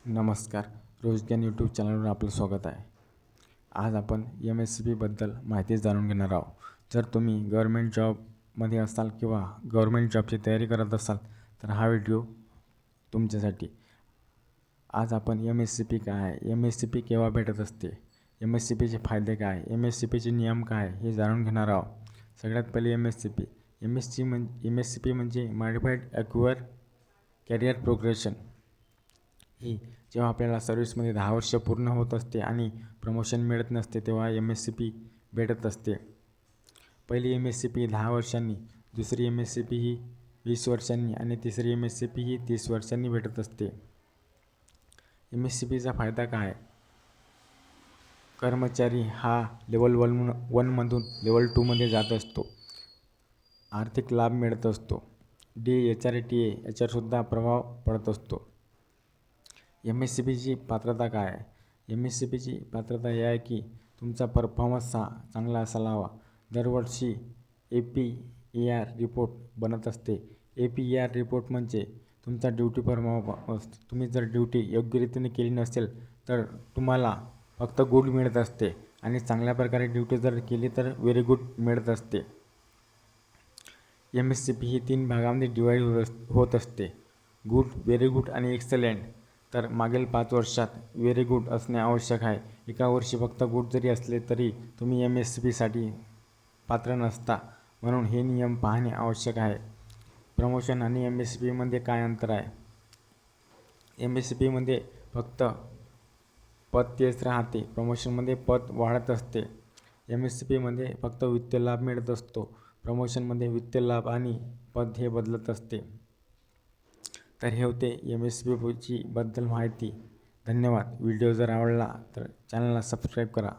नमस्कार. रोजज्ञान यूट्यूब चॅनलवर आपलं स्वागत आहे. आज आपण MSCPबद्दल माहिती जाणून घेणार आहोत. जर तुम्ही गव्हर्मेंट जॉबमध्ये असाल किंवा गव्हर्मेंट जॉबची तयारी करत असाल तर हा व्हिडिओ तुमच्यासाठी. आज आपण MSCP काय आहे, MSCP केव्हा भेटत असते, MSCPचे फायदे काय, MSCPचे नियम काय हे जाणून घेणार आहोत. सगळ्यात पहिले MSCP म्हणजे मॉडिफाईड ॲक्युअर कॅरियर प्रोग्रेशन. ही जेव्हा आपल्याला सर्व्हिसमध्ये 10 वर्ष पूर्ण होत असते आणि प्रमोशन मिळत नसते तेव्हा MSCP भेटत असते. पहिली MSCP 10 वर्षांनी, दुसरी MSCP ही 20 वर्षांनी आणि तिसरी MSCP ही 30 वर्षांनी भेटत असते. MSCPचा फायदा काय? कर्मचारी हा लेवल 1मधून लेवल 2मध्ये जात असतो. आर्थिक लाभ मिळत असतो. DHRTA याच्यावरसुद्धा प्रभाव पडत असतो. MSCPची पात्रता काय आहे? MSCPची पात्रता ही आहे की तुमचा परफॉर्मन्स हा चांगला असायला हवा. दरवर्षी APER रिपोर्ट बनत असते. APER रिपोर्ट म्हणजे तुमचा ड्युटी परफॉर्मन्स. तुम्ही जर ड्युटी योग्यरीतीने केली नसेल तर तुम्हाला फक्त गुड मिळत असते आणि चांगल्या प्रकारे ड्युटी जर केली तर व्हेरी गुड मिळत असते. MSCP ही 3 भागांमध्ये डिवाईड होत असते. गुड, व्हेरी गुड आणि एक्सलंट. तर मागील 5 वर्षात व्हेरी गुड असणे आवश्यक आहे. एका वर्षी फक्त गुड जरी असले तरी तुम्ही MSCPसाठी पात्र नसता, म्हणून हे नियम पाहणे आवश्यक आहे. प्रमोशन आणि MSCPमध्ये काय अंतर आहे? MSCPमध्ये फक्त पद तेच राहते, प्रमोशनमध्ये पद वाढत असते. MSCPमध्ये फक्त वित्तीय लाभ मिळत असतो, प्रमोशनमध्ये वित्तीय लाभ आणि पद हे बदलत असते. तर हे होते MSCPची बद्दल माहिती. धन्यवाद. व्हिडिओ जर आवडला तर चॅनलला सबस्क्राईब करा.